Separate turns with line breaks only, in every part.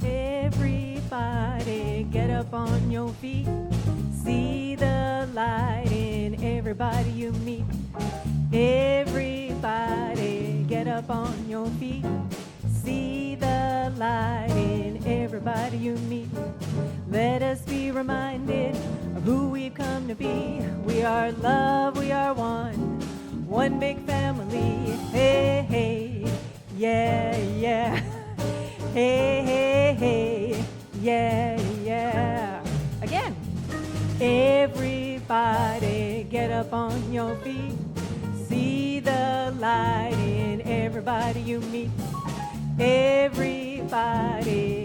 Everybody get up on your feet. See the light in everybody you meet. Everybody get up on your feet. See the light in everybody you meet. Let us be reminded of who we've come to be. We are love, we are one big family. Hey, hey, yeah, yeah. Hey, hey, hey, yeah, yeah. Again. Everybody get up on your feet. See the light in everybody you meet. Everybody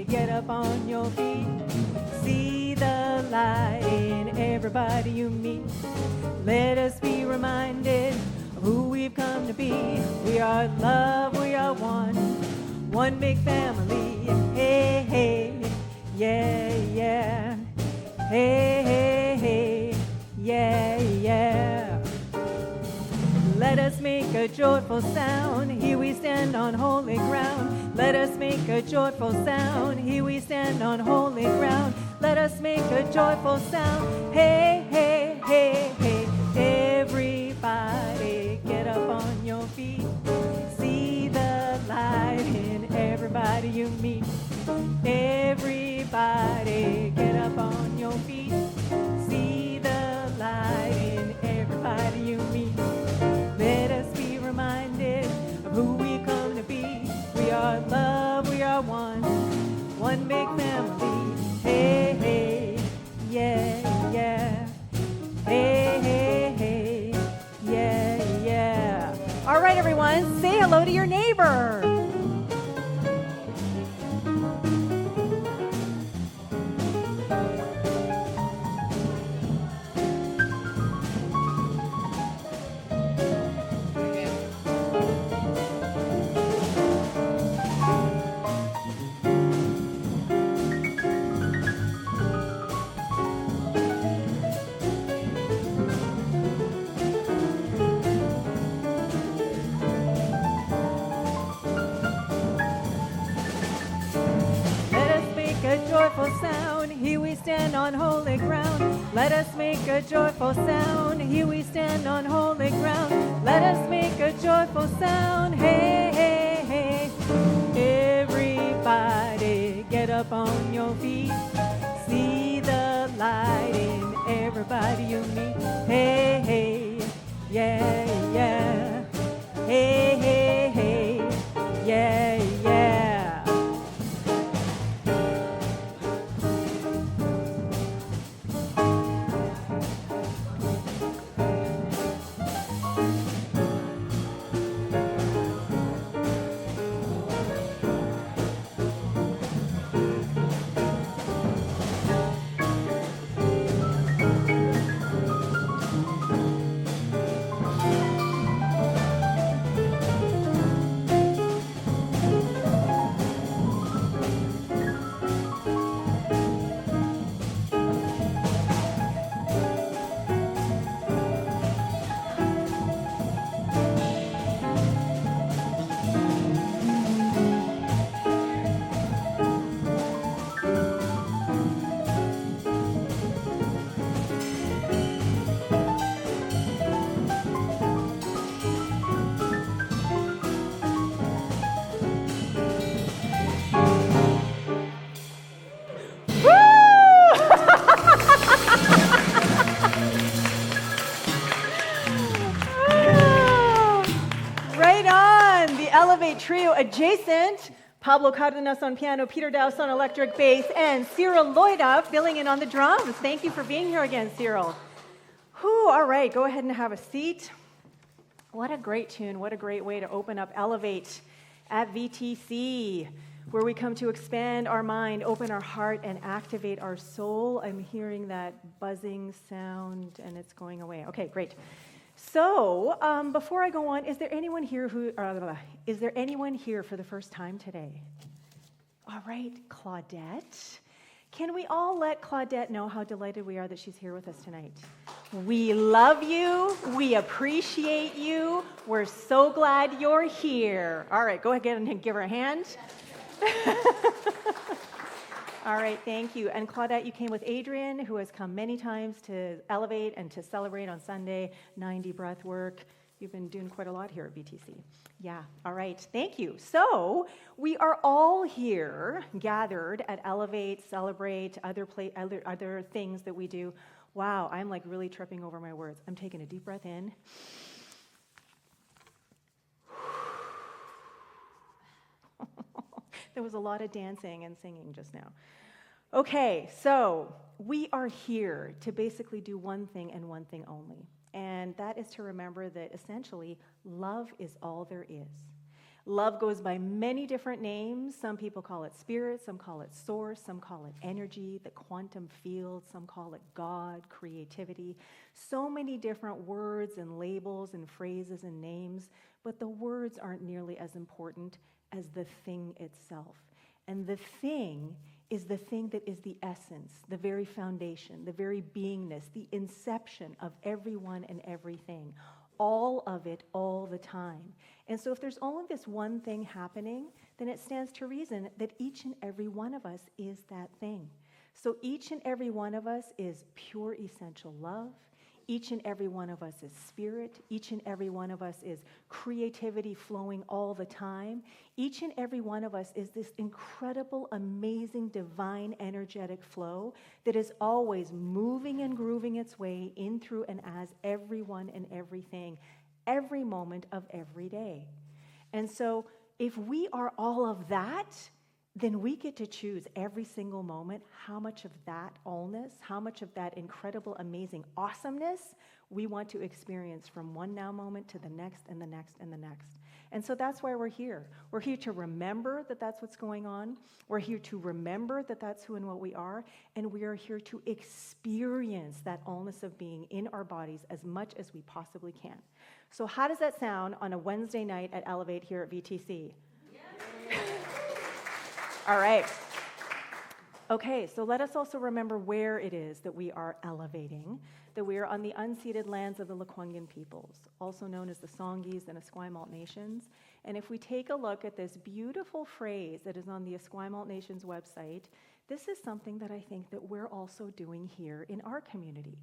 get up on your feet. See the light in everybody you meet. Let us be reminded of who we've come to be. We are love, we are one big family. Hey, hey, yeah, yeah. Hey, hey, hey, yeah, yeah. Let us make a joyful sound. Here we stand on holy ground. Let us make a joyful sound. Here we stand on holy ground. Let us make a joyful sound. Hey, hey, hey, hey. Everybody get up on your feet. See the light in everybody you meet. Everybody get up on your feet. See the light in everybody you meet. Let us be reminded of who we come to be. We are love, we are one big family. Hey, hey, yeah, yeah. Hey, hey, hey, yeah, yeah. All right, everyone, say hello to your neighbor. Sound, here we stand on holy ground. Let us make a joyful sound. Here we stand on holy ground. Let us make a joyful sound. Hey, hey, hey. Everybody get up on your feet. See the light in everybody you meet. Hey, hey, yeah, yeah. Hey, hey, hey, yeah, yeah. Trio adjacent, Pablo Cardenas on piano, Peter Dowse on electric bass, and Cyril Loida filling in on the drums. Thank you for being here again, Cyril. Whew, all right, go ahead and have a seat. What a great tune. What a great way to open up Elevate at VTC, where we come to expand our mind, open our heart, and activate our soul. I'm hearing that buzzing sound, and it's going away. Okay, great. So, before I go on, is there anyone here for the first time today? All right, Claudette. Can we all let Claudette know how delighted we are that she's here with us tonight? We love you. We appreciate you. We're so glad you're here. All right, go ahead and give her a hand. All right, thank you. And Claudette, you came with Adrian, who has come many times to elevate and to celebrate on Sunday, 90 breath work. You've been doing quite a lot here at BTC. Yeah, all right, thank you. So we are all here gathered at Elevate, Celebrate, other things that we do. Wow, I'm like really tripping over my words. I'm taking a deep breath in. There was a lot of dancing and singing just now. Okay, so we are here to basically do one thing and one thing only. And that is to remember that essentially love is all there is. Love goes by many different names. Some people call it spirit, some call it source, some call it energy, the quantum field, some call it God, creativity. So many different words and labels and phrases and names, but the words aren't nearly as important as the thing itself. And the thing is the thing that is the essence, the very foundation, the very beingness, the inception of everyone and everything. All of it, all the time. And so if there's only this one thing happening, then it stands to reason that each and every one of us is that thing. So each and every one of us is pure essential love. Each and every one of us is spirit. Each and every one of us is creativity flowing all the time. Each and every one of us is this incredible, amazing, divine, energetic flow that is always moving and grooving its way in, through, and as everyone and everything, every moment of every day. And so if we are all of that, then we get to choose every single moment how much of that allness, how much of that incredible, amazing awesomeness we want to experience from one now moment to the next and the next and the next. And so that's why we're here. We're here to remember that that's what's going on. We're here to remember that that's who and what we are. And we are here to experience that allness of being in our bodies as much as we possibly can. So how does that sound on a Wednesday night at Elevate here at VTC? All right. Okay, so let us also remember where it is that we are elevating, that we are on the unceded lands of the Lekwungen peoples, also known as the Songhees and Esquimalt nations. And if we take a look at this beautiful phrase that is on the Esquimalt Nations website, this is something that I think that we're also doing here in our community,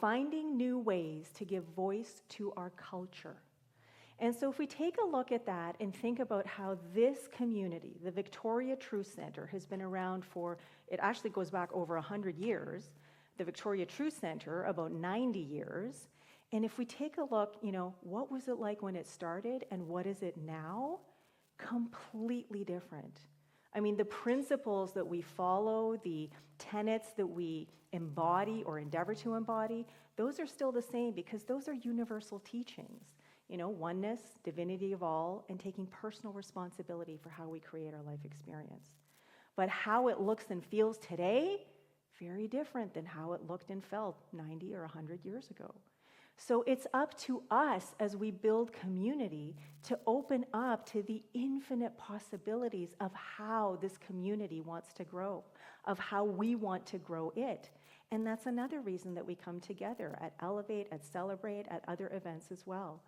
finding new ways to give voice to our culture. And so if we take a look at that and think about how this community, the Victoria Truth Center, has been around for, it actually goes back over 100 years, the Victoria Truth Center about 90 years. And if we take a look, what was it like when it started and what is it now? Completely different. I mean, the principles that we follow, the tenets that we embody or endeavor to embody, those are still the same because those are universal teachings. Oneness, divinity of all, and taking personal responsibility for how we create our life experience. But how it looks and feels today, very different than how it looked and felt 90 or 100 years ago. So it's up to us as we build community to open up to the infinite possibilities of how this community wants to grow, of how we want to grow it. And that's another reason that we come together at Elevate, at Celebrate, at other events as well.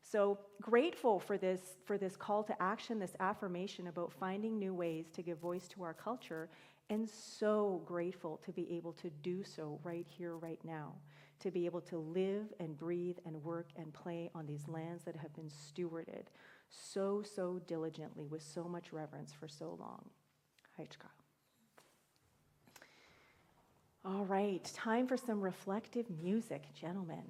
So grateful for this call to action, this affirmation about finding new ways to give voice to our culture, and so grateful to be able to do so right here, right now, to be able to live and breathe and work and play on these lands that have been stewarded so diligently with so much reverence for so long. Haichka. All right, time for some reflective music, gentlemen.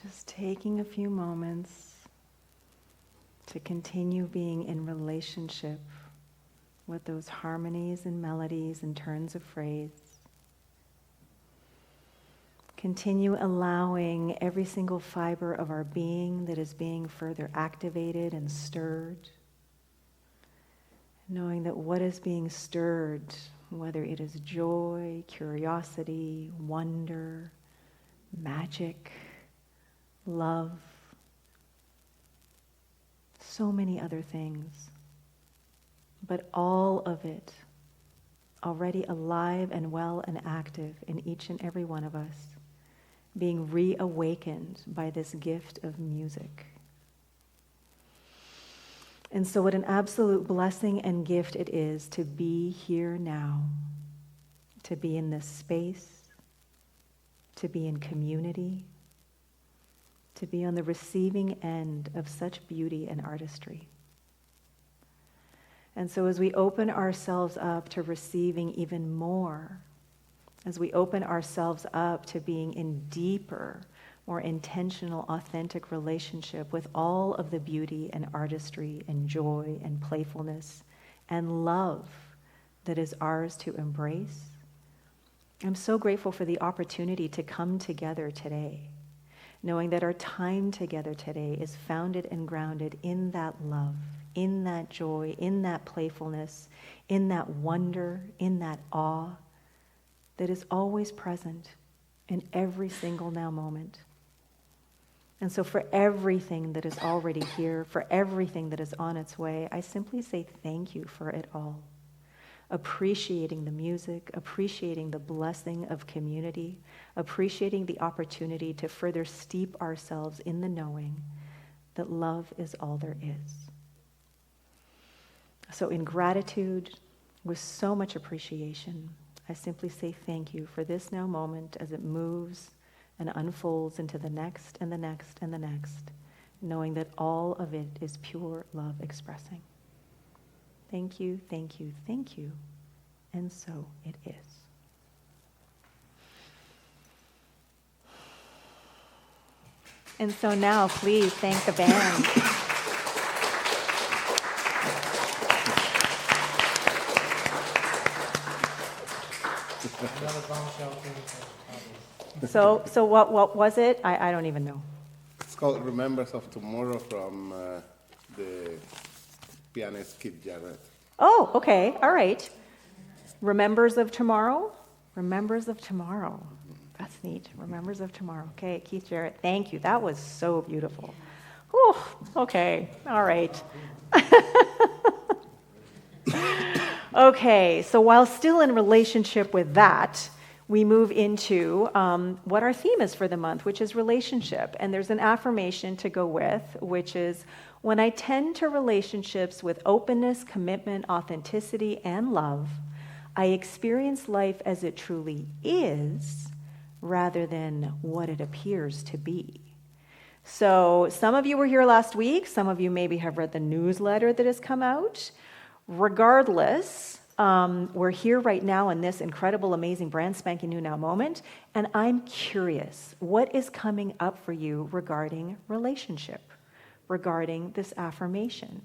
Just taking a few moments to continue being in relationship with those harmonies and melodies and turns of phrase. Continue allowing every single fiber of our being that is being further activated and stirred. Knowing that what is being stirred, whether it is joy, curiosity, wonder, magic, love, so many other things, but all of it already alive and well and active in each and every one of us, being reawakened by this gift of music. And so what an absolute blessing and gift it is to be here now, to be in this space, to be in community, to be on the receiving end of such beauty and artistry. And so as we open ourselves up to receiving even more, as we open ourselves up to being in deeper, more intentional, authentic relationship with all of the beauty and artistry and joy and playfulness and love that is ours to embrace, I'm so grateful for the opportunity to come together today, knowing that our time together today is founded and grounded in that love, in that joy, in that playfulness, in that wonder, in that awe that is always present in every single now moment. And so for everything that is already here, for everything that is on its way, I simply say thank you for it all. Appreciating the music, appreciating the blessing of community, appreciating the opportunity to further steep ourselves in the knowing that love is all there is. So in gratitude, with so much appreciation, I simply say thank you for this now moment as it moves and unfolds into the next and the next and the next, knowing that all of it is pure love expressing. Thank you, thank you, thank you. And so it is. And so now, please thank the band. So what was it? I don't even know.
It's called Remembrance of Tomorrow from the pianist Keith Jarrett.
Oh, okay, all right. Remembers of Tomorrow? Remembers of Tomorrow. That's neat. Remembers of Tomorrow. Okay, Keith Jarrett, thank you. That was so beautiful. Whew, okay, all right. Okay, so while still in relationship with that, we move into what our theme is for the month, which is relationship. And there's an affirmation to go with, which is, when I tend to relationships with openness, commitment, authenticity, and love, I experience life as it truly is, rather than what it appears to be. So some of you were here last week. Some of you maybe have read the newsletter that has come out. Regardless, we're here right now in this incredible, amazing, brand spanking new now moment, and I'm curious, what is coming up for you regarding relationship, regarding this affirmation?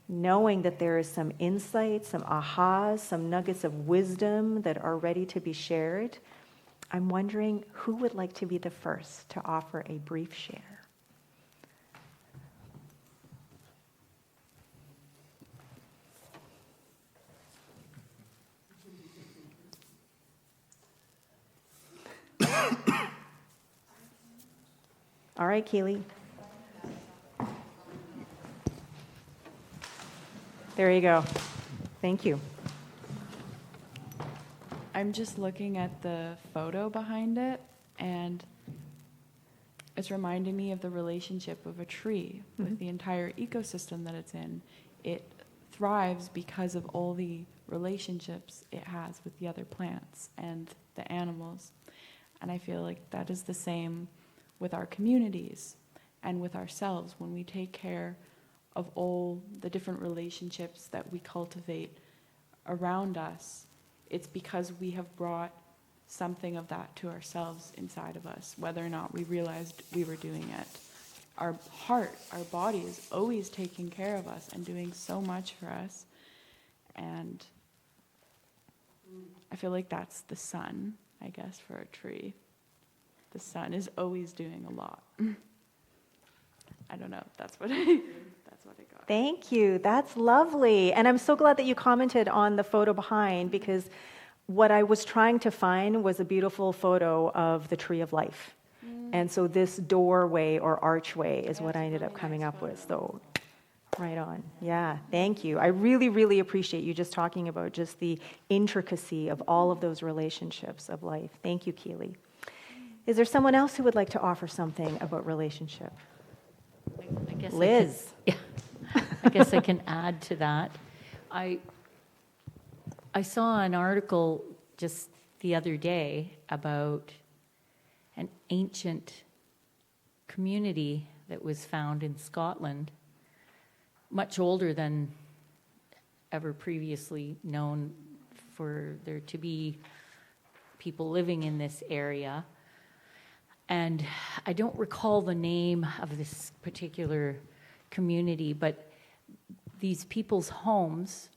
Knowing that there is some insights, some ahas, some nuggets of wisdom that are ready to be shared, I'm wondering who would like to be the first to offer a brief share? All right, Keely. There you go. Thank you.
I'm just looking at the photo behind it, and it's reminding me of the relationship of a tree with the entire ecosystem that it's in. It thrives because of all the relationships it has with the other plants and the animals. And I feel like that is the same with our communities and with ourselves when we take care of all the different relationships that we cultivate around us. It's because we have brought something of that to ourselves inside of us, whether or not we realized we were doing it. Our heart, our body is always taking care of us and doing so much for us. And I feel like that's the sun, I guess, for a tree. The sun is always doing a lot. I don't know. That's what I got.
Thank you. That's lovely. And I'm so glad that you commented on the photo behind, because what I was trying to find was a beautiful photo of the tree of life. And so this doorway or archway is what I ended up coming up with. So right on. Yeah, thank you. I really, really appreciate you just talking about just the intricacy of all of those relationships of life. Thank you, Keely. Is there someone else who would like to offer something about relationship?
I guess
Liz.
I guess I can add to that. I saw an article just the other day about an ancient community that was found in Scotland, much older than ever previously known for there to be people living in this area. And I don't recall the name of this particular community, but these people's homes,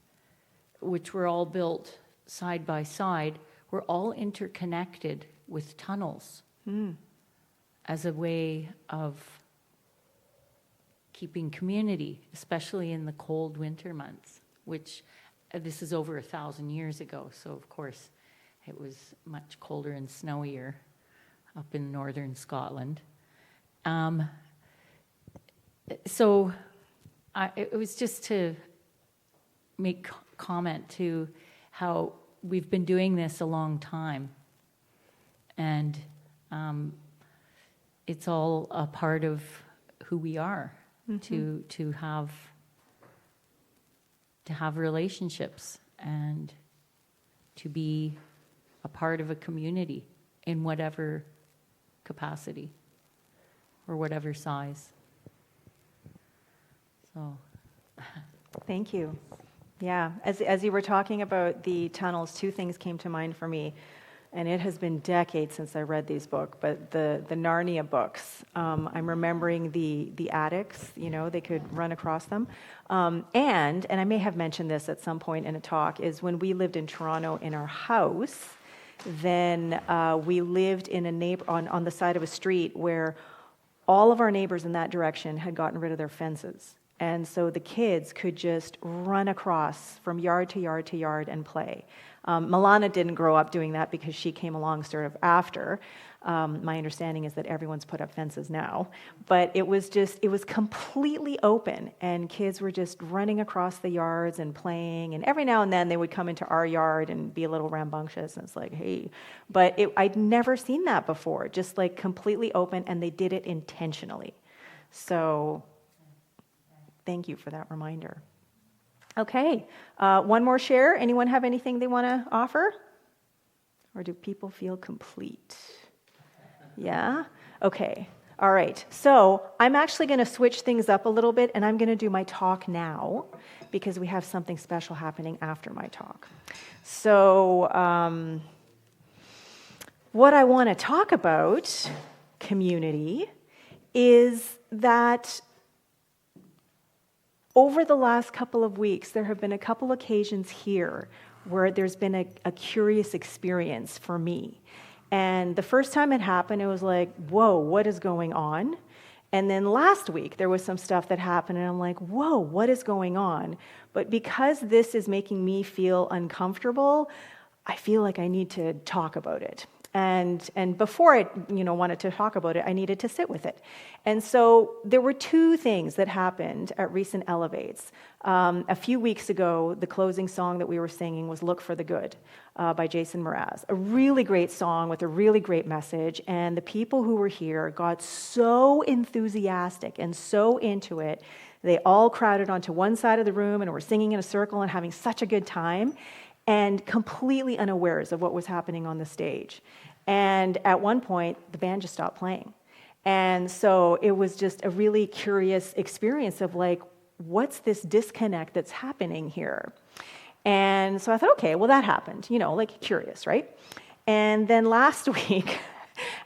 which were all built side by side, were all interconnected with tunnels as a way of keeping community, especially in the cold winter months, which this is over 1,000 years ago. So, of course, it was much colder and snowier up in northern Scotland. So it was just to make comment to how we've been doing this a long time. And it's all a part of who we are, to have relationships and to be a part of a community in whatever capacity or whatever size. So
Thank you. Yeah, as you were talking about the tunnels, two things came to mind for me. And it has been decades since I read these books, but the Narnia books, I'm remembering the attics, they could run across them. And I may have mentioned this at some point in a talk, is when we lived in Toronto in our house, then we lived in a on the side of a street where all of our neighbors in that direction had gotten rid of their fences. And so the kids could just run across from yard to yard to yard and play. Milana didn't grow up doing that because she came along sort of after. My understanding is that everyone's put up fences now. But it was completely open, and kids were just running across the yards and playing. And every now and then they would come into our yard and be a little rambunctious, and it's like, hey. But I'd never seen that before, just like completely open, and they did it intentionally. So thank you for that reminder. Okay, one more share. Anyone have anything they want to offer? Or do people feel complete? Yeah? Okay, all right. So I'm actually going to switch things up a little bit, and I'm going to do my talk now because we have something special happening after my talk. So what I want to talk about, community, is that over the last couple of weeks, there have been a couple occasions here where there's been a curious experience for me. And the first time it happened, it was like, whoa, what is going on? And then last week, there was some stuff that happened, and I'm like, whoa, what is going on? But because this is making me feel uncomfortable, I feel like I need to talk about it. And before I wanted to talk about it, I needed to sit with it. And so there were two things that happened at recent Elevates. A few weeks ago, the closing song that we were singing was Look for the Good by Jason Mraz. A really great song with a really great message. And the people who were here got so enthusiastic and so into it. They all crowded onto one side of the room and were singing in a circle and having such a good time, and completely unawares of what was happening on the stage. And at one point, the band just stopped playing. And so it was just a really curious experience of like, what's this disconnect that's happening here? And so I thought, okay, well, that happened, like curious, right?
And then last week,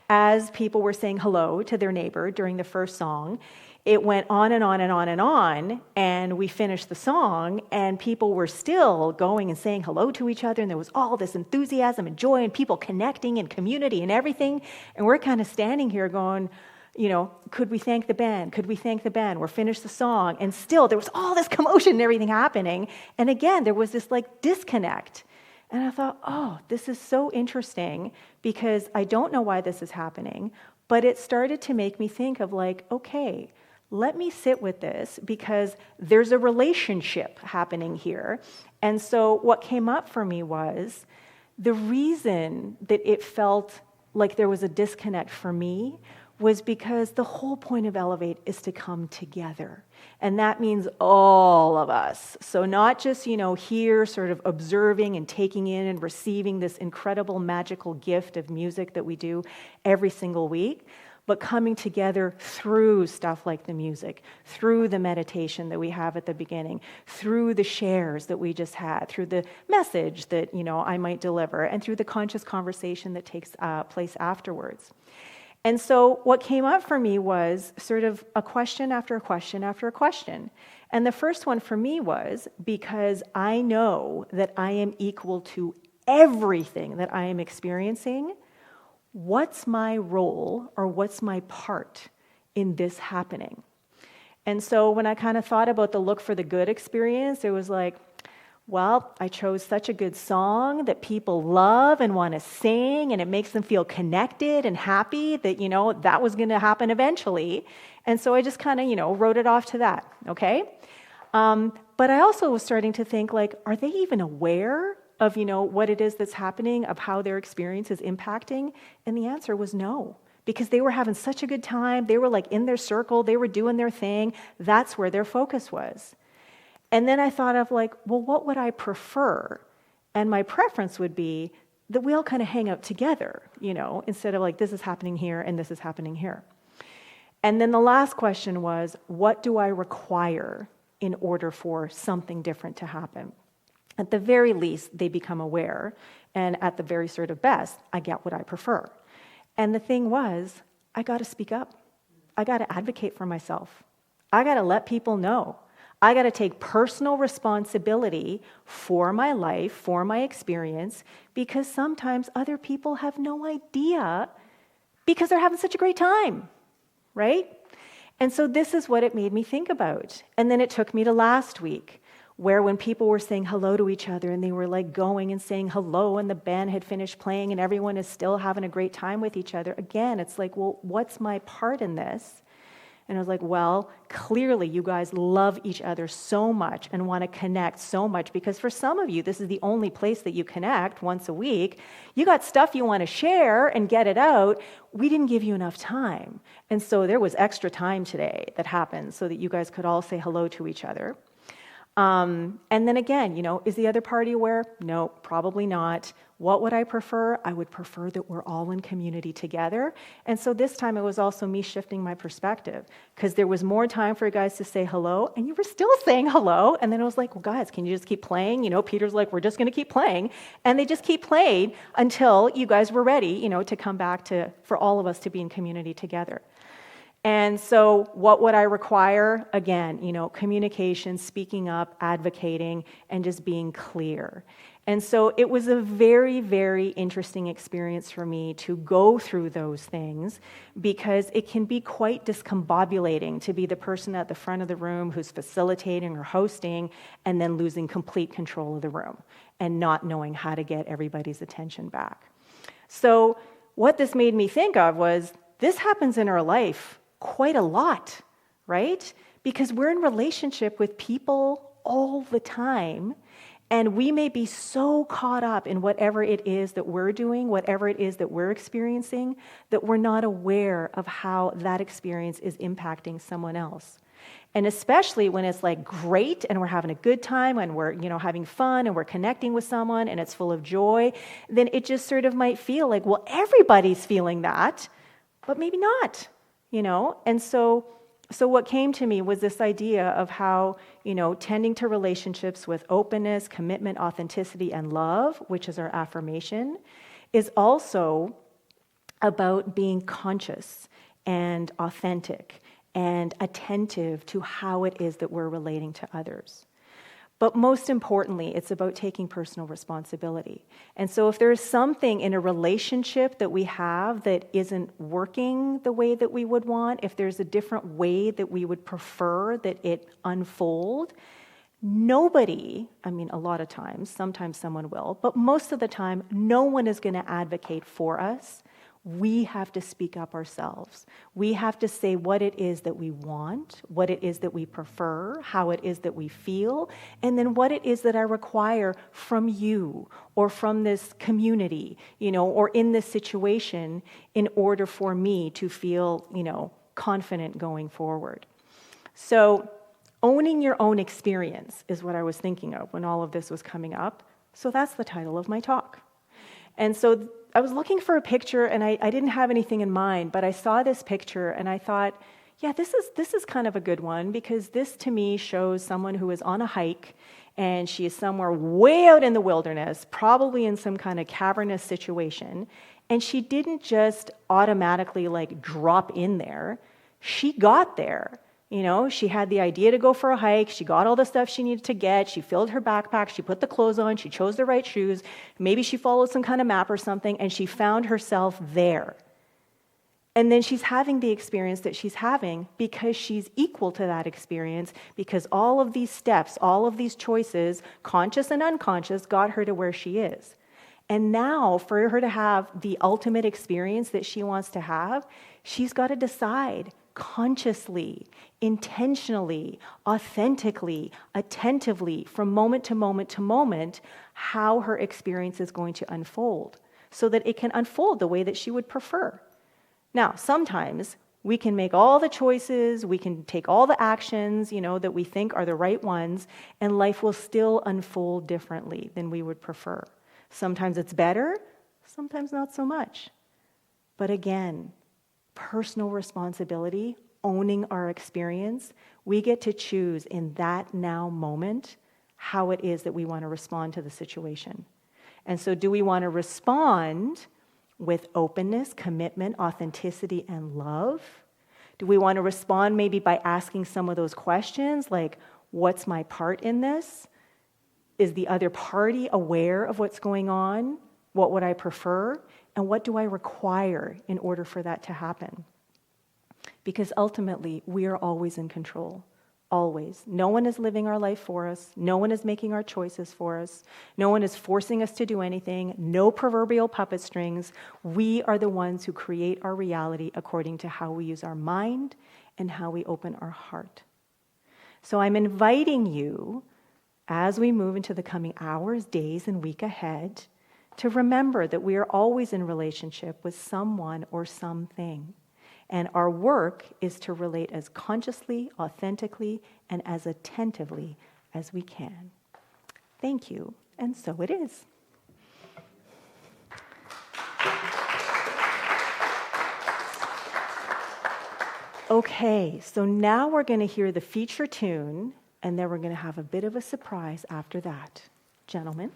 as people were saying hello to their neighbor during the first song, it went on and on and on and on, and we finished the song, and people were still going and saying hello to each other, and there was all this enthusiasm and joy and people connecting and community and everything, and we're kind of standing here going, you know, could we thank the band? Could we thank the band? We're finished the song, and still there was all this commotion and everything happening, and again, there was this like disconnect. And I thought, oh, this is so interesting because I don't know why this is happening, but it started to make me think of like, okay, let me sit with this because there's a relationship happening here. And so what came up for me was the reason that it felt like there was a disconnect for me was because the whole point of Elevate is to come together. And that means all of us. So not just, you know, here sort of observing and taking in and receiving this incredible magical gift of music that we do every single week, but coming together through stuff like the music, through the meditation that we have at the beginning, through the shares that we just had, through the message that, you know, I might deliver, and through the conscious conversation that takes place afterwards. And so what came up for me was sort of a question after a question after a question. And the first one for me was, because I know that I am equal to everything that I am experiencing, what's my role or what's my part in this happening? And so when I kind of thought about the look for the good experience, it was like, well, I chose such a good song that people love and want to sing, and it makes them feel connected and happy that, you know, that was going to happen eventually. And so I just kind of, you know, wrote it off to that, okay? But I also was starting to think, like, are they even aware of, you know, what it is that's happening, of how their experience is impacting? And the answer was no, because they were having such a good time. They were like in their circle. They were doing their thing. That's where their focus was. And then I thought of like, well, what would I prefer? And my preference would be that we all kind of hang out together, you know, instead of like, this is happening here and this is happening here. And then the last question was, what do I require in order for something different to happen? At the very least, they become aware. And at the very sort of best, I get what I prefer. And the thing was, I got to speak up. I got to advocate for myself. I got to let people know. I got to take personal responsibility for my life, for my experience, because sometimes other people have no idea because they're having such a great time, right? And so this is what it made me think about. And then it took me to last week, where when people were saying hello to each other and they were like going and saying hello and the band had finished playing and everyone is still having a great time with each other, again, it's like, well, what's my part in this? And I was like, well, clearly you guys love each other so much and want to connect so much, because for some of you, this is the only place that you connect once a week. You got stuff you want to share and get it out. We didn't give you enough time. And so there was extra time today that happened so that you guys could all say hello to each other. And then again, you know, is the other party aware? No, probably not. What would I prefer? I would prefer that we're all in community together. And so this time it was also me shifting my perspective, because there was more time for you guys to say hello, and you were still saying hello. And then I was like, well, guys, can you just keep playing? You know, Peter's like, we're just going to keep playing. And they just keep playing until you guys were ready, you know, to come back for all of us to be in community together. And so what would I require? Again, you know, communication, speaking up, advocating, and just being clear. And so it was a very, very interesting experience for me to go through those things, because it can be quite discombobulating to be the person at the front of the room who's facilitating or hosting and then losing complete control of the room and not knowing how to get everybody's attention back. So what this made me think of was, this happens in our life quite a lot, right? Because we're in relationship with people all the time, and we may be so caught up in whatever it is that we're doing, whatever it is that we're experiencing, that we're not aware of how that experience is impacting someone else. And especially when it's like great and we're having a good time and we're, you know, having fun and we're connecting with someone and it's full of joy, then it just sort of might feel like, well, everybody's feeling that, but maybe not. You know, and so what came to me was this idea of how, you know, tending to relationships with openness, commitment, authenticity, and love, which is our affirmation, is also about being conscious and authentic and attentive to how it is that we're relating to others. But most importantly, it's about taking personal responsibility. And so if there's something in a relationship that we have that isn't working the way that we would want, if there's a different way that we would prefer that it unfold, nobody, I mean, a lot of times, sometimes someone will, but most of the time, no one is going to advocate for us. We have to speak up ourselves. We have to say what it is that we want, what it is that we prefer, how it is that we feel, and then what it is that I require from you or from this community, or in this situation in order for me to feel, confident going forward. So owning your own experience is what I was thinking of when all of this was coming up. So that's the title of my talk. And so I was looking for a picture, and I didn't have anything in mind, but I saw this picture, and I thought, yeah, this is kind of a good one, because this to me shows someone who is on a hike, and she is somewhere way out in the wilderness, probably in some kind of cavernous situation, and she didn't just automatically drop in there. She got there. She had the idea to go for a hike. She got all the stuff she needed to get. She filled her backpack. She put the clothes on. She chose the right shoes. Maybe she followed some kind of map or something, and she found herself there. And then she's having the experience that she's having because she's equal to that experience, because all of these steps, all of these choices, conscious and unconscious, got her to where she is. And now, for her to have the ultimate experience that she wants to have, she's got to decide consciously, intentionally, authentically, attentively, from moment to moment to moment, how her experience is going to unfold so that it can unfold the way that she would prefer. Now, sometimes we can make all the choices, we can take all the actions, that we think are the right ones, and life will still unfold differently than we would prefer. Sometimes it's better, sometimes not so much. But again, personal responsibility, owning our experience, we get to choose in that now moment how it is that we want to respond to the situation. And so do we want to respond with openness, commitment, authenticity, and love? Do we want to respond maybe by asking some of those questions like, what's my part in this? Is the other party aware of what's going on? What would I prefer? And what do I require in order for that to happen? Because ultimately, we are always in control. Always. No one is living our life for us. No one is making our choices for us. No one is forcing us to do anything. No proverbial puppet strings. We are the ones who create our reality according to how we use our mind and how we open our heart. So I'm inviting you, as we move into the coming hours, days, and week ahead, to remember that we are always in relationship with someone or something. And our work is to relate as consciously, authentically, and as attentively as we can. Thank you, and so it is. Okay, so now we're going to hear the feature tune, and then we're going to have a bit of a surprise after that. Gentlemen.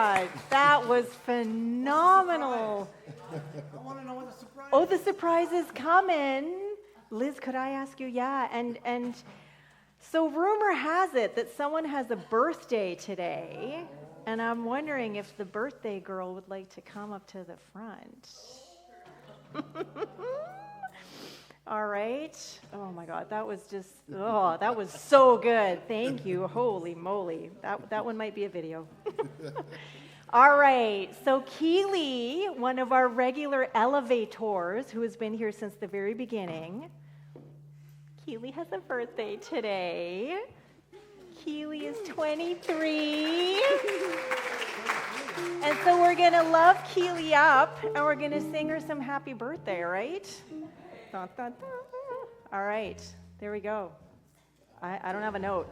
God, that was phenomenal.
I want to know what the surprise
Oh, the surprise is coming. Liz, could I ask you? Yeah, and so rumor has it that someone has a birthday today, and I'm wondering if the birthday girl would like to come up to the front. All right. Oh my God, that was that was so good. Thank you. Holy moly. That one might be a video. All right. So Keely, one of our regular elevators who has been here since the very beginning. Keely has a birthday today. Keely is 23. And so we're going to love Keely up, and we're going to sing her some happy birthday, right? Dun, dun, dun. All right, there we go. I don't have a note.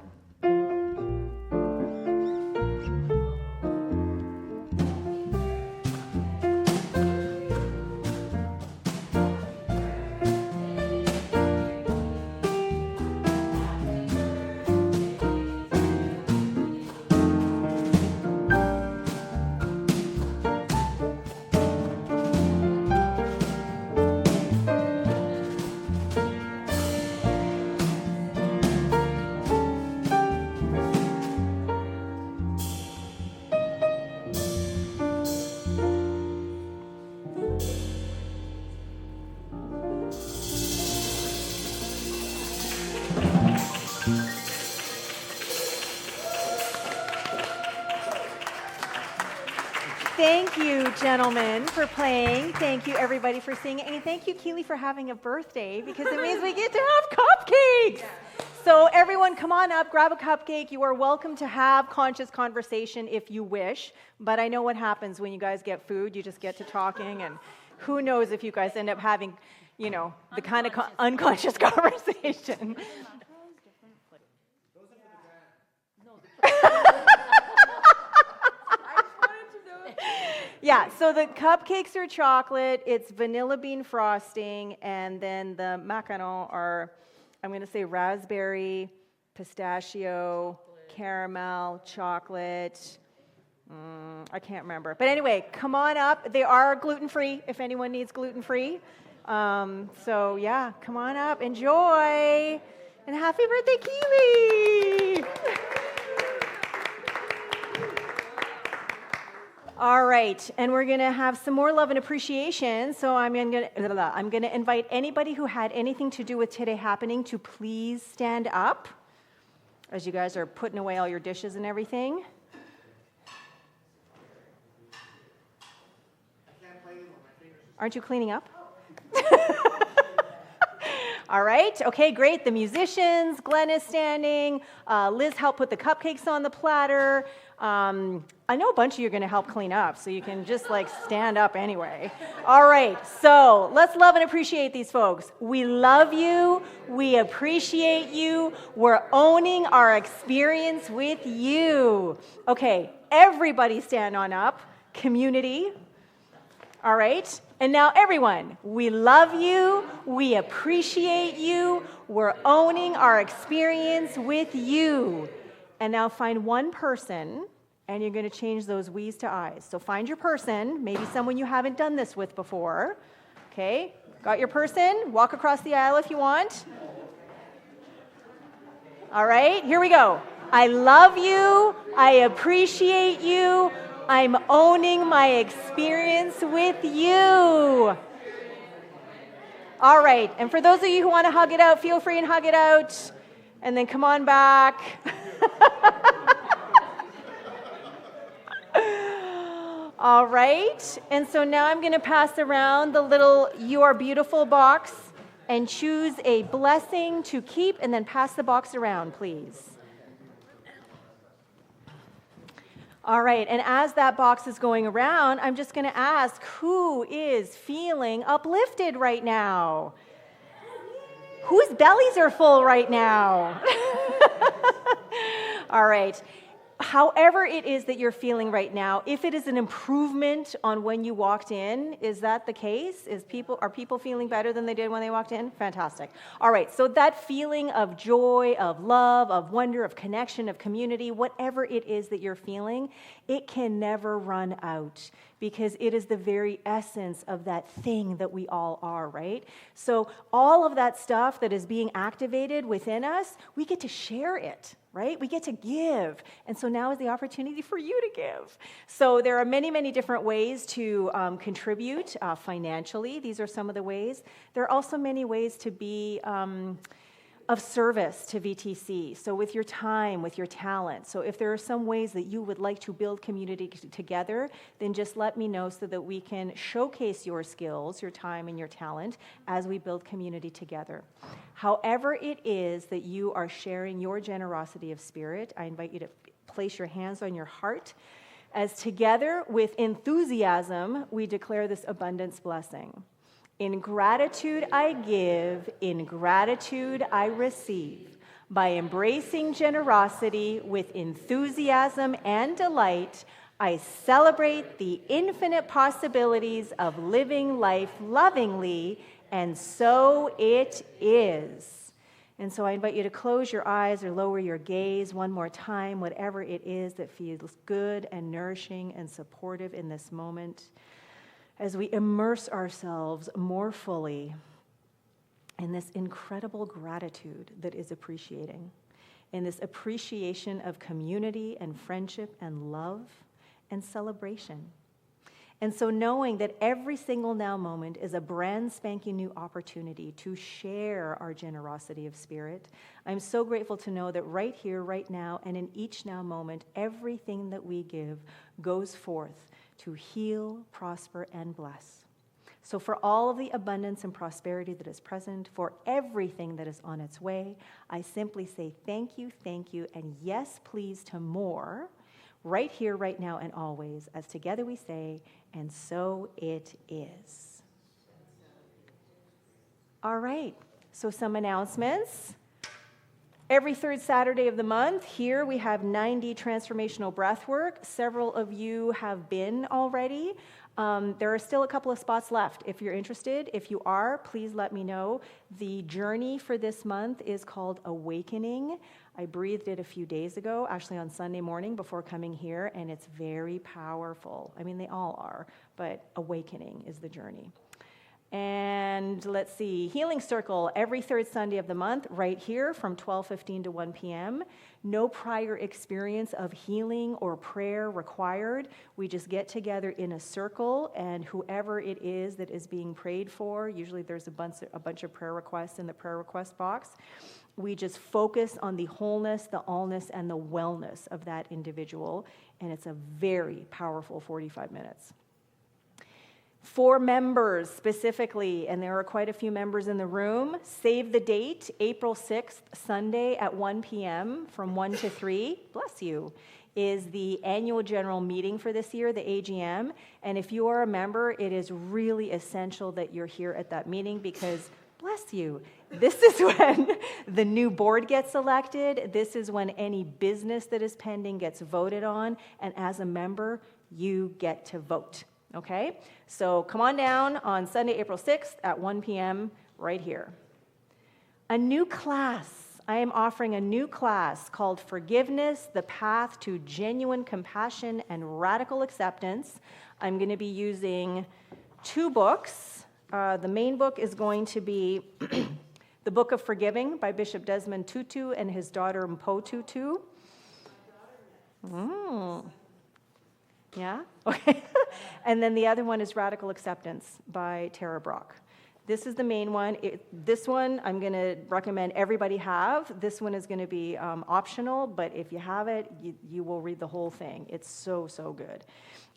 Thank you, gentlemen, for playing. Thank you, everybody, for singing. And thank you, Keely, for having a birthday, because it means we get to have cupcakes. So everyone, come on up, grab a cupcake. You are welcome to have conscious conversation if you wish. But I know what happens when you guys get food. You just get to talking, and who knows if you guys end up having, the kind of unconscious conversation. Yeah, so the cupcakes are chocolate, it's vanilla bean frosting, and then the macarons are, I'm going to say raspberry, pistachio, caramel, chocolate. I can't remember. But anyway, come on up. They are gluten-free if anyone needs gluten-free. So yeah, come on up, enjoy, and happy birthday, Keely! All right, and we're going to have some more love and appreciation. So I'm going to invite anybody who had anything to do with today happening to please stand up as you guys are putting away all your dishes and everything. Aren't you cleaning up? All right, okay, great. The musicians, Glenn is standing. Liz helped put the cupcakes on the platter. I know a bunch of you are going to help clean up, so you can just stand up anyway. All right, so let's love and appreciate these folks. We love you. We appreciate you. We're owning our experience with you. Okay, everybody stand on up. Community. All right, and now everyone, we love you. We appreciate you. We're owning our experience with you. And now find one person, and you're going to change those we's to I's. So find your person, maybe someone you haven't done this with before. Okay, got your person? Walk across the aisle if you want. All right, here we go. I love you. I appreciate you. I'm owning my experience with you. All right, and for those of you who want to hug it out, feel free and hug it out. And then come on back. All right, and so now I'm going to pass around the little You Are Beautiful box and choose a blessing to keep, and then pass the box around, please. All right, and as that box is going around, I'm just going to ask, who is feeling uplifted right now? Whose bellies are full right now? All right. however it is that you're feeling right now, if it is an improvement on when you walked in, is that the case? Are people feeling better than they did when they walked in? Fantastic. All right, so that feeling of joy, of love, of wonder, of connection, of community, whatever it is that you're feeling, it can never run out because it is the very essence of that thing that we all are, right? So all of that stuff that is being activated within us, we get to share it, right? We get to give. And so now is the opportunity for you to give. So there are many, many different ways to contribute financially. These are some of the ways. There are also many ways to be of service to VTC. So with your time, with your talent. So if there are some ways that you would like to build community together, then just let me know so that we can showcase your skills, your time, and your talent as we build community together. However it is that you are sharing your generosity of spirit, I invite you to place your hands on your heart as together with enthusiasm, we declare this abundance blessing. In gratitude I give, in gratitude I receive. By embracing generosity with enthusiasm and delight, I celebrate the infinite possibilities of living life lovingly, and so it is. And so I invite you to close your eyes or lower your gaze one more time, whatever it is that feels good and nourishing and supportive in this moment, as we immerse ourselves more fully in this incredible gratitude that is appreciating, in this appreciation of community and friendship and love and celebration. And so knowing that every single now moment is a brand spanking new opportunity to share our generosity of spirit, I'm so grateful to know that right here, right now, and in each now moment, everything that we give goes forth to heal, prosper, and bless. So for all of the abundance and prosperity that is present, for everything that is on its way, I simply say thank you, and yes, please to more, right here, right now, and always, as together we say, and so it is. All right, so some announcements. Every third Saturday of the month, here we have 90 transformational breath work. Several of you have been already. There are still a couple of spots left. If you're interested, if you are, please let me know. The journey for this month is called Awakening. I breathed it a few days ago, actually on Sunday morning before coming here, and it's very powerful. I mean, they all are, but Awakening is the journey. And let's see, Healing Circle every third Sunday of the month, right here from 12:15 to 1 p.m. No prior experience of healing or prayer required. We just get together in a circle, and whoever it is that is being prayed for, usually there's a bunch of prayer requests in the prayer request box. We just focus on the wholeness, the allness, and the wellness of that individual, and it's a very powerful 45 minutes. For members specifically, and there are quite a few members in the room, save the date, April 6th, Sunday at 1 p.m. from 1 to 3, bless you, is the annual general meeting for this year, the AGM. And if you are a member, it is really essential that you're here at that meeting because, bless you, this is when the new board gets elected. This is when any business that is pending gets voted on. And as a member, you get to vote. Okay, so come on down on Sunday, April 6th at 1 p.m. right here. A new class. I am offering a new class called Forgiveness, the Path to Genuine Compassion and Radical Acceptance. I'm going to be using 2 books. The main book is going to be The Book of Forgiving by Bishop Desmond Tutu and his daughter Mpo Tutu. Yeah? Okay. And then the other one is Radical Acceptance by Tara Brock. This is the main one. This one I'm going to recommend everybody have. This one is going to be optional, but if you have it, you will read the whole thing. It's so, so good.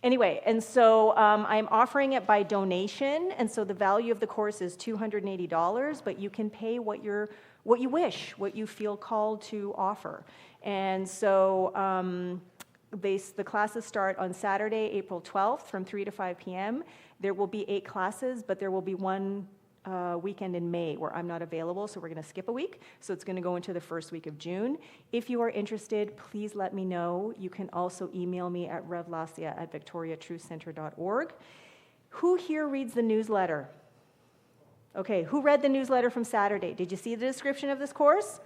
Anyway, and so I'm offering it by donation, and so the value of the course is $280, but you can pay what you wish, what you feel called to offer. And so the classes start on Saturday, April 12th from 3 to 5 p.m. There will be 8 classes, but there will be one weekend in May where I'm not available, so we're going to skip a week. So it's going to go into the first week of June. If you are interested, please let me know. You can also email me at revlasia@victoriatruthcenter.org. Who here reads the newsletter? Okay, who read the newsletter from Saturday? Did you see the description of this course?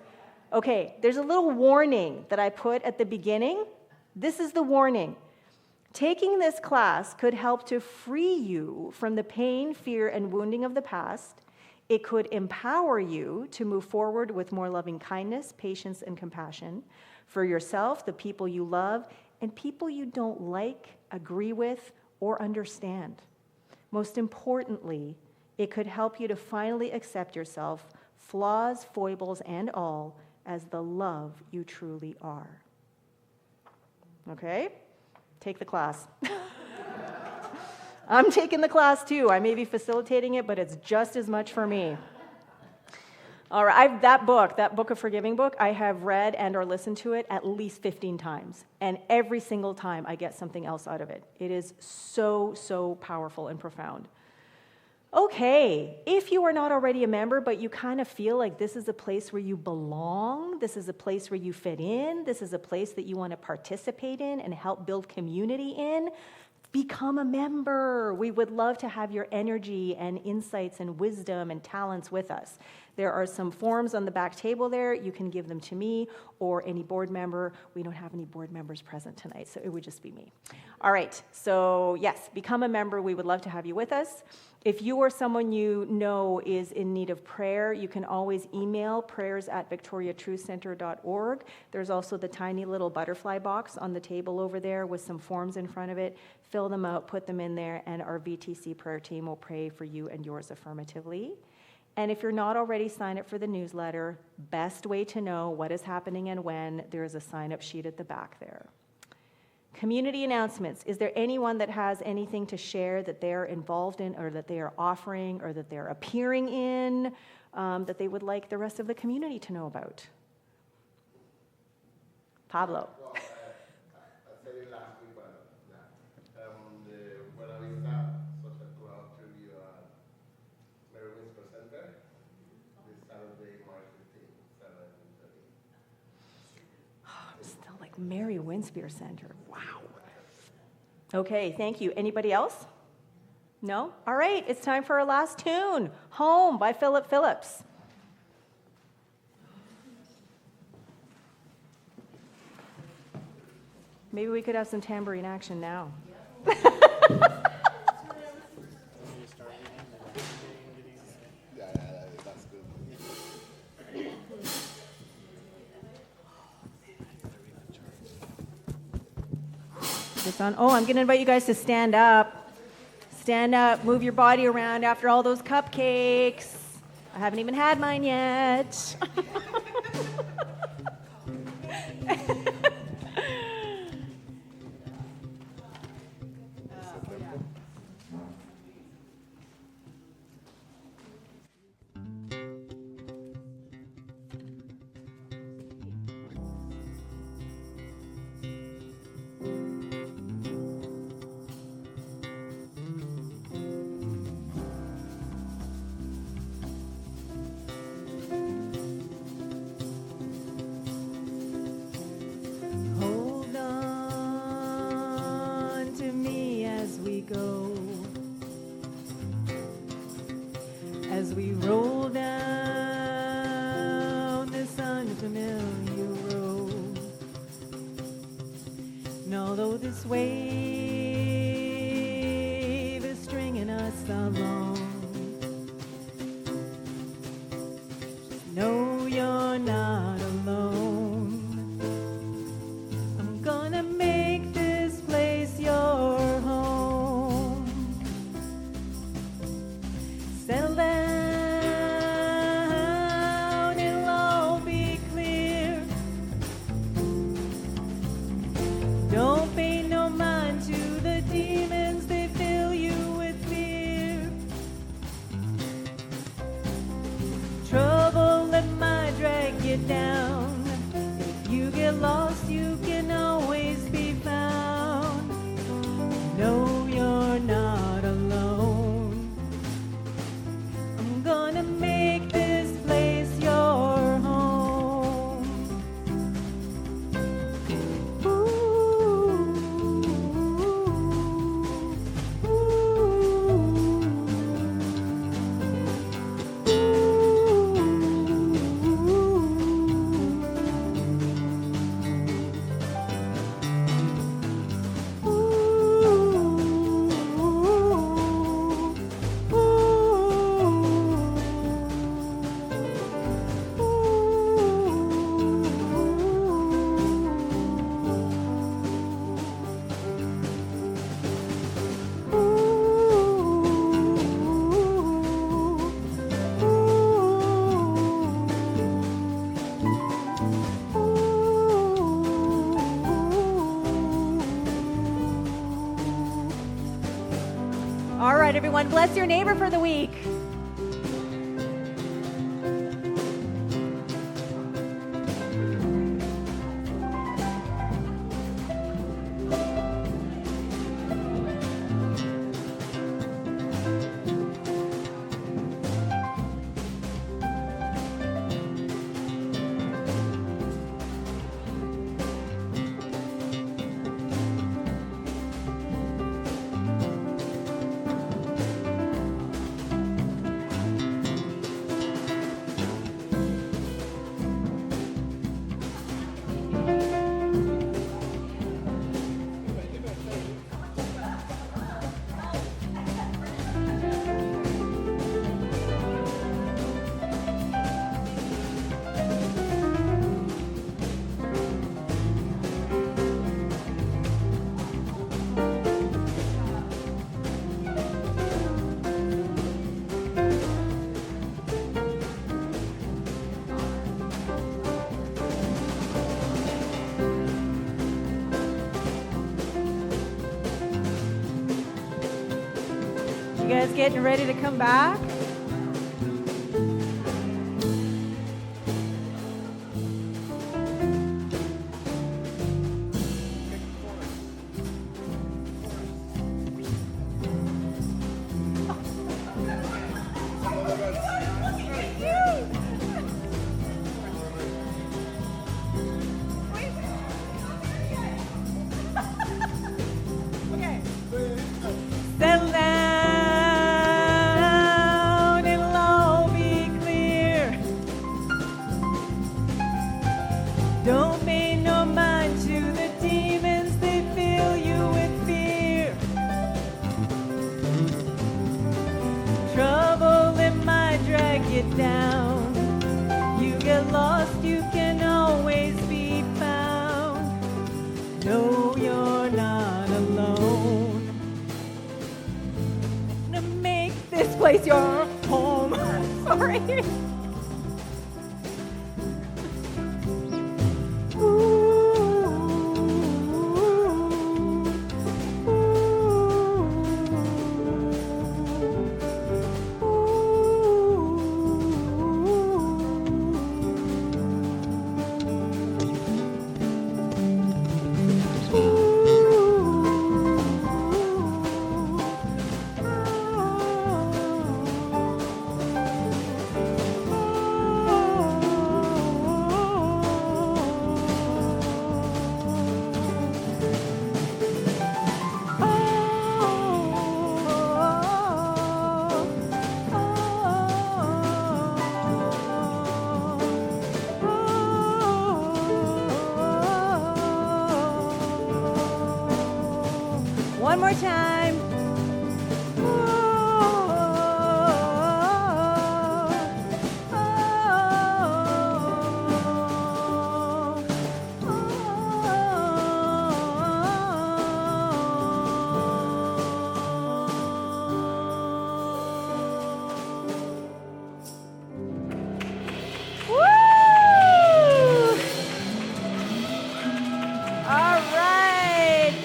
Okay, there's a little warning that I put at the beginning. This is the warning. Taking this class could help to free you from the pain, fear, and wounding of the past. It could empower you to move forward with more loving kindness, patience, and compassion for yourself, the people you love, and people you don't like, agree with, or understand. Most importantly, it could help you to finally accept yourself, flaws, foibles, and all, as the love you truly are. Okay? Take the class. I'm taking the class too. I may be facilitating it, but it's just as much for me. All right, that book of Forgiving book, I have read and or listened to it at least 15 times. And every single time I get something else out of it. It is so, so powerful and profound. Okay, if you are not already a member, but you kind of feel like this is a place where you belong, this is a place where you fit in, this is a place that you want to participate in and help build community in, become a member. We would love to have your energy and insights and wisdom and talents with us. There are some forms on the back table there. You can give them to me or any board member. We don't have any board members present tonight, so it would just be me. All right, so yes, become a member. We would love to have you with us. If you or someone you know is in need of prayer, you can always email prayers@victoriatruthcenter.org. There's also the tiny little butterfly box on the table over there with some forms in front of it. Fill them out, put them in there, and our VTC prayer team will pray for you and yours affirmatively. And if you're not already signed up for the newsletter, best way to know what is happening and when, there is a sign-up sheet at the back there. Community announcements. Is there anyone that has anything to share that they're involved in or that they are offering or that they're appearing in that they would like the rest of the community to know about? Pablo.
Well, I said it last week, but the Buena Vista Social Club Tribute at Mary Winsper Center this Saturday, March 15th, 7:30.
I'm still like Mary Winspear Center. Wow. Okay, thank you. Anybody else? No? All right, it's time for our last tune, Home by Philip Phillips. Maybe we could have some tambourine action now.
That's good.
It's on. Oh, I'm going to invite you guys to stand up. Stand up, move your body around after all those cupcakes. I haven't even had mine yet. Hold on to me as we go, as we roll down this unfamiliar road. And although this wave is stringing us along, no, you're not alone. I'm gonna make this place your home. Settle down, it'll all be clear. Don't pay no mind to the demons, they fill you with fear. Trouble that might drag you down. If you get lost, you can always be found. No, you're not alone. I'm gonna right, everyone, bless your neighbor for the week. You guys getting ready to come back? Settle down, it'll all be clear. Don't pay no mind to the demons, they fill you with fear. Trouble it might drag you down. You get lost, you can always be found. No, you're not alone. To make this place your home. Sorry. One more time.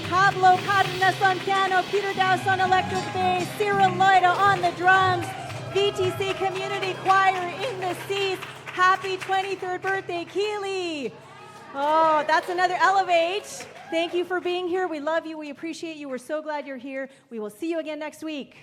Pablo Cardenas on piano, Peter Dowse on electric bass, Cyril Loida on the drums, VTC Community Choir in the seats. Happy 23rd birthday, Keely. Oh, that's another Elevate. Thank you for being here. We love you. We appreciate you. We're so glad you're here. We will see you again next week.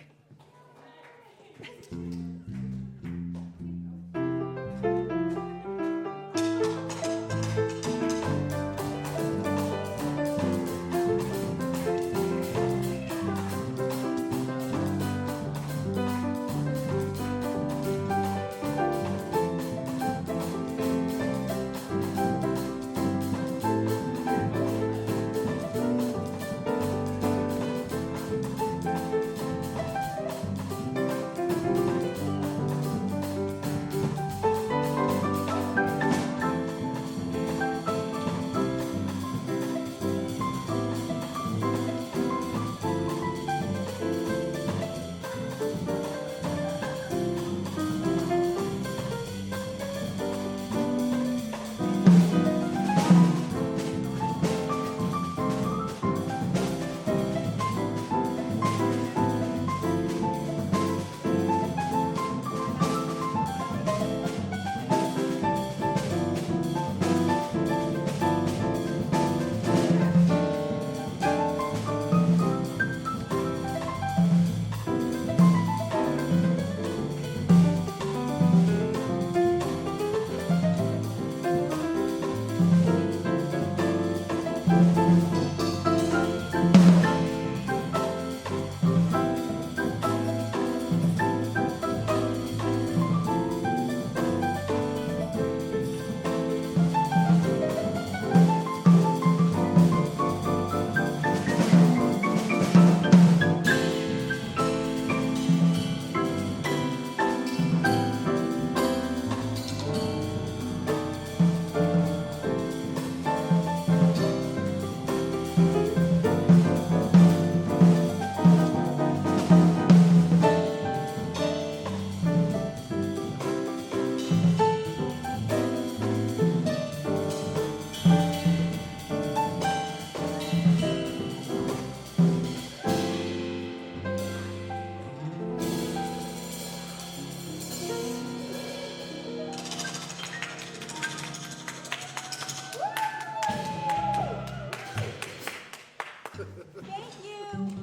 Thank you.